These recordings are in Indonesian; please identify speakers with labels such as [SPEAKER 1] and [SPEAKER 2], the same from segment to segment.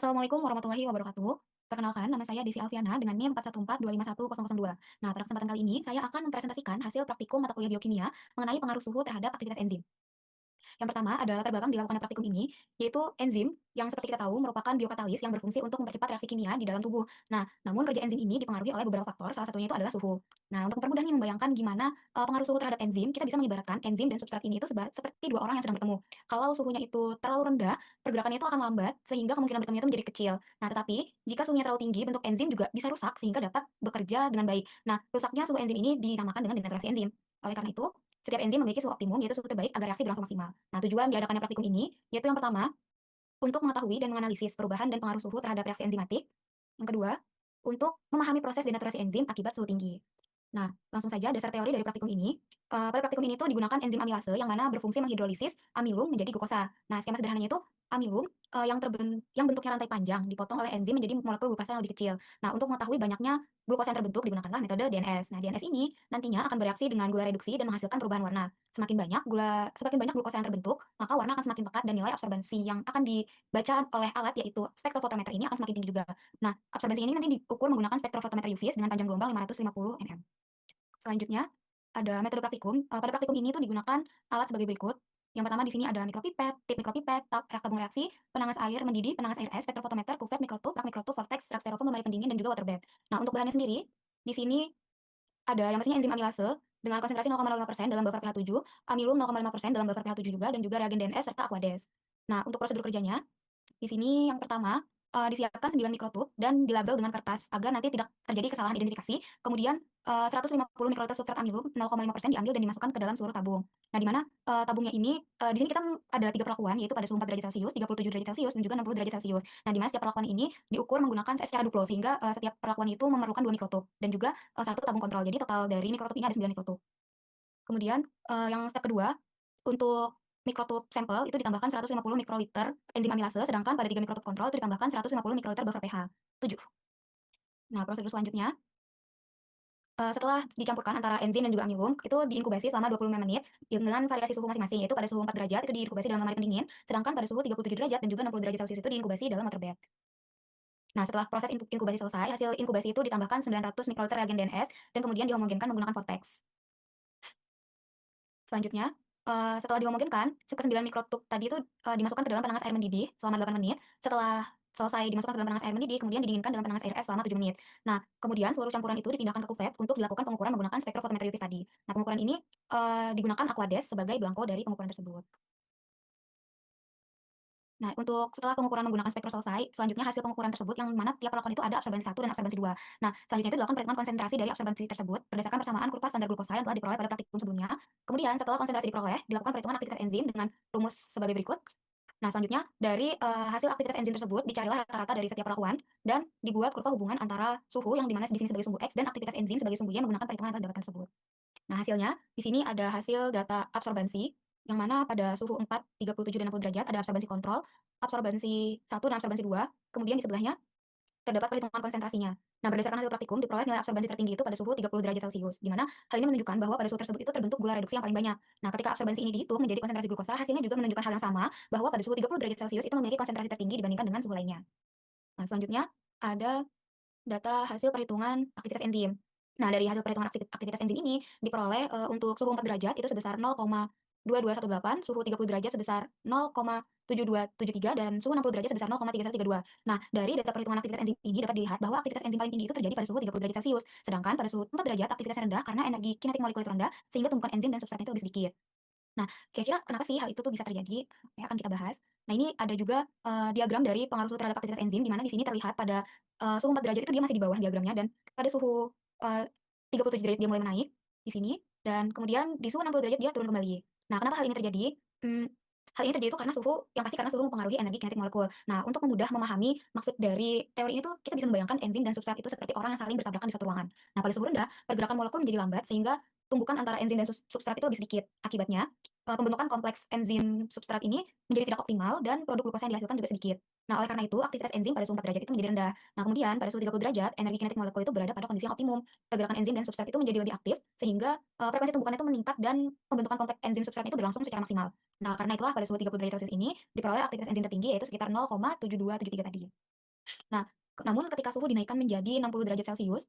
[SPEAKER 1] Assalamualaikum warahmatullahi wabarakatuh. Perkenalkan, nama saya Desi Alfiana dengan NIM 414251002. Nah, pada kesempatan kali ini saya akan mempresentasikan hasil praktikum mata kuliah biokimia mengenai pengaruh suhu terhadap aktivitas enzim. Yang pertama adalah latar belakang dilakukannya praktikum ini, yaitu enzim yang seperti kita tahu merupakan biokatalis yang berfungsi untuk mempercepat reaksi kimia di dalam tubuh. Nah, namun kerja enzim ini dipengaruhi oleh beberapa faktor, salah satunya itu adalah suhu. Nah, untuk mempermudah nih membayangkan gimana pengaruh suhu terhadap enzim, kita bisa mengibaratkan enzim dan substrat ini itu seperti dua orang yang sedang bertemu. Kalau suhunya itu terlalu rendah, pergerakannya itu akan lambat sehingga kemungkinan bertemunya itu menjadi kecil. Nah, tetapi jika suhunya terlalu tinggi, bentuk enzim juga bisa rusak sehingga dapat bekerja dengan baik. Nah, rusaknya suhu enzim ini dinamakan dengan denaturasi enzim. Oleh karena itu, setiap enzim memiliki suhu optimum, yaitu suhu terbaik agar reaksi berlangsung maksimal. Nah, tujuan diadakannya praktikum ini, yaitu yang pertama, untuk mengetahui dan menganalisis perubahan dan pengaruh suhu terhadap reaksi enzimatik. Yang kedua, untuk memahami proses denaturasi enzim akibat suhu tinggi. Nah, langsung saja dasar teori dari praktikum ini. Pada praktikum ini tuh digunakan enzim amilase yang mana berfungsi menghidrolisis amilum menjadi glukosa. Nah, skema sederhananya itu amilum yang bentuknya rantai panjang dipotong oleh enzim menjadi molekul glukosa yang lebih kecil. Nah, untuk mengetahui banyaknya glukosa yang terbentuk digunakanlah metode DNS. Nah, DNS ini nantinya akan bereaksi dengan gula reduksi dan menghasilkan perubahan warna. Semakin banyak glukosa yang terbentuk, maka warna akan semakin pekat dan nilai absorbansi yang akan dibaca oleh alat yaitu spektrofotometer ini akan semakin tinggi juga. Nah, absorbansi ini nanti diukur menggunakan spektrofotometer UV dengan panjang gelombang 550 mm. Selanjutnya, ada metode praktikum. Pada praktikum ini tuh digunakan alat sebagai berikut. Yang pertama di sini ada mikropipet, tip mikropipet, rak tabung reaksi, penangas air mendidih, penangas air es, spektrofotometer, kuvert, mikrotub, rak mikrotub, vortex, rak styrofoam, lemari pendingin, dan juga waterbed. Nah, untuk bahannya sendiri, di sini ada yang pastinya enzim amilase dengan konsentrasi 0,05% dalam buffer pH 7, amilum 0,5% dalam buffer pH 7 juga, dan juga reagen DNS serta Aquades. Nah, untuk prosedur kerjanya, di sini yang pertama, disiapkan 9 mikrotub dan dilabel dengan kertas agar nanti tidak terjadi kesalahan identifikasi. Kemudian, 150 mikroliter substrat amilum 0,5% diambil dan dimasukkan ke dalam seluruh tabung. Nah, di mana, tabungnya ini, di sini kita ada 3 perlakuan, yaitu pada suhu 4 derajat Celcius, 37 derajat Celcius, dan juga 60 derajat Celcius. Nah, di mana setiap perlakuan ini diukur menggunakan secara duplo, sehingga, setiap perlakuan itu memerlukan 2 mikrotub dan juga, 1 tabung kontrol. Jadi total dari mikrotub ini ada 9 mikrotub. Kemudian, yang step kedua, untuk mikrotub sampel itu ditambahkan 150 mikroliter enzim amilase, sedangkan pada 3 mikrotub kontrol itu ditambahkan 150 mikroliter buffer pH 7. Nah, prosedur selanjutnya, setelah dicampurkan antara enzim dan juga amilum, itu diinkubasi selama 25 menit dengan variasi suhu masing-masing, yaitu pada suhu 4 derajat itu diinkubasi dalam lemari pendingin, sedangkan pada suhu 37 derajat dan juga 60 derajat Celcius itu diinkubasi dalam water bed. Nah, setelah proses inkubasi selesai, hasil inkubasi itu ditambahkan 900 mikroliter reagen DNS dan kemudian dihomogenkan menggunakan vortex. Selanjutnya, setelah dimungkinkan, ke-9 mikrotub tadi itu, dimasukkan ke dalam penangas air mendidih selama 8 menit. Setelah selesai dimasukkan ke dalam penangas air mendidih, kemudian didinginkan dalam penangas air es selama 7 menit. Nah, kemudian seluruh campuran itu dipindahkan ke kuvet untuk dilakukan pengukuran menggunakan spektrofotometer UV tadi. Nah, pengukuran ini, digunakan Aquades sebagai belangko dari pengukuran tersebut. Nah, untuk setelah pengukuran menggunakan spektro selesai, selanjutnya hasil pengukuran tersebut yang mana tiap perlakuan itu ada absorbansi 1 dan absorbansi 2. Nah, selanjutnya itu dilakukan perhitungan konsentrasi dari absorbansi tersebut berdasarkan persamaan kurva standar glukosa yang telah diperoleh pada praktikum sebelumnya. Kemudian setelah konsentrasi diperoleh, dilakukan perhitungan aktivitas enzim dengan rumus sebagai berikut. Nah, selanjutnya dari hasil aktivitas enzim tersebut dicarilah rata-rata dari setiap perlakuan dan dibuat kurva hubungan antara suhu yang dimana di sini sebagai sumbu X dan aktivitas enzim sebagai sumbu Y menggunakan perhitungan yang telah didapatkan tersebut. Nah, hasilnya di sini ada hasil data absorbansi, yang mana pada suhu 4, 37, dan 60 derajat ada absorbansi kontrol, absorbansi 1 dan absorbansi 2, kemudian di sebelahnya terdapat perhitungan konsentrasinya. Nah, berdasarkan hasil praktikum diperoleh nilai absorbansi tertinggi itu pada suhu 30 derajat Celcius, di mana hal ini menunjukkan bahwa pada suhu tersebut itu terbentuk gula reduksi yang paling banyak. Nah, ketika absorbansi ini dihitung menjadi konsentrasi glukosa, hasilnya juga menunjukkan hal yang sama, bahwa pada suhu 30 derajat Celcius itu memiliki konsentrasi tertinggi dibandingkan dengan suhu lainnya. Nah, selanjutnya ada data hasil perhitungan aktivitas enzim. Nah, dari hasil perhitungan aktivitas enzim ini diperoleh, untuk suhu 4 derajat itu sebesar 0,2218, suhu 30 derajat sebesar 0,7273, dan suhu 60 derajat sebesar 0,3132. Nah, dari data perhitungan aktivitas enzim ini dapat dilihat bahwa aktivitas enzim paling tinggi itu terjadi pada suhu 30 derajat Celcius, sedangkan pada suhu 4 derajat aktivitasnya rendah karena energi kinetik molekul itu rendah, sehingga tumpukan enzim dan substratnya itu lebih sedikit. Nah, kira-kira kenapa sih hal itu tuh bisa terjadi? Ya, akan kita bahas. Nah, ini ada juga, diagram dari pengaruh suhu terhadap aktivitas enzim, di mana di sini terlihat pada, suhu 4 derajat itu dia masih di bawah diagramnya, dan pada suhu, 37 derajat dia mulai menaik di sini, dan kemudian di suhu 60 derajat dia turun kembali. Nah, kenapa hal ini terjadi? Mmm, Hal ini terjadi itu karena suhu yang pasti karena suhu mempengaruhi energi kinetik molekul. Nah, untuk memudah memahami maksud dari teori ini tuh, kita bisa membayangkan enzim dan substrat itu seperti orang yang saling bertabrakan di suatu ruangan. Nah, pada suhu rendah, pergerakan molekul menjadi lambat sehingga tumbukan antara enzim dan substrat itu lebih sedikit. Akibatnya, pembentukan kompleks enzim substrat ini menjadi tidak optimal dan produk glukosa yang dihasilkan juga sedikit. Nah, oleh karena itu aktivitas enzim pada suhu 4 derajat itu menjadi rendah. Nah, kemudian pada suhu 30 derajat, energi kinetik molekul itu berada pada kondisi yang optimum. Pergerakan enzim dan substrat itu menjadi lebih aktif sehingga, frekuensi tumbukan itu meningkat dan pembentukan kompleks enzim substrat itu berlangsung secara maksimal. Nah, karena itulah pada suhu 30 derajat Celcius ini diperoleh aktivitas enzim tertinggi yaitu sekitar 0,7273 tadi. Nah, namun ketika suhu dinaikkan menjadi 60 derajat Celcius,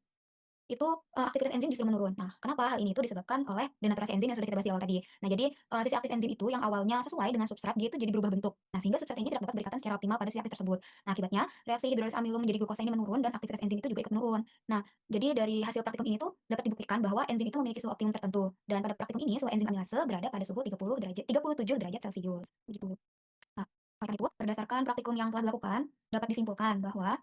[SPEAKER 1] itu, aktivitas enzim justru menurun. Nah, kenapa? Hal ini itu disebabkan oleh denaturasi enzim yang sudah kita bahas di awal tadi. Nah, jadi, sisi aktif enzim itu yang awalnya sesuai dengan substrat, dia itu jadi berubah bentuk. Nah, sehingga substrat ini tidak dapat berikatan secara optimal pada sisi aktif tersebut. Nah, akibatnya reaksi hidrolisis amilum menjadi glukosa ini menurun dan aktivitas enzim itu juga ikut menurun. Nah, jadi dari hasil praktikum ini tuh dapat dibuktikan bahwa enzim itu memiliki suhu optimum tertentu dan pada praktikum ini suhu enzim amilase berada pada suhu 37 derajat Celcius, begitu. Nah, oleh karena itu, berdasarkan praktikum yang telah dilakukan, dapat disimpulkan bahwa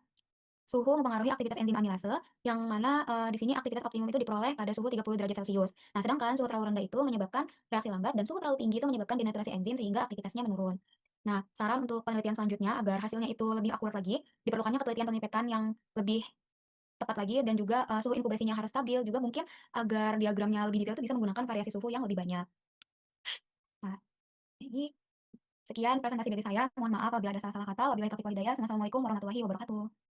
[SPEAKER 1] suhu mempengaruhi aktivitas enzim amilase, yang mana, di sini aktivitas optimum itu diperoleh pada suhu 30 derajat Celcius. Nah, sedangkan suhu terlalu rendah itu menyebabkan reaksi lambat dan suhu terlalu tinggi itu menyebabkan denaturasi enzim sehingga aktivitasnya menurun. Nah, saran untuk penelitian selanjutnya agar hasilnya itu lebih akurat lagi, diperlukannya penelitian pemipetan yang lebih tepat lagi dan juga, suhu inkubasinya harus stabil, juga mungkin agar diagramnya lebih detail itu bisa menggunakan variasi suhu yang lebih banyak. Nah, ini sekian presentasi dari saya, mohon maaf apabila ada salah-salah kata. Wabillahi taufiq wal hidayah. Wassalamualaikum warahmatullahi wabarakatuh.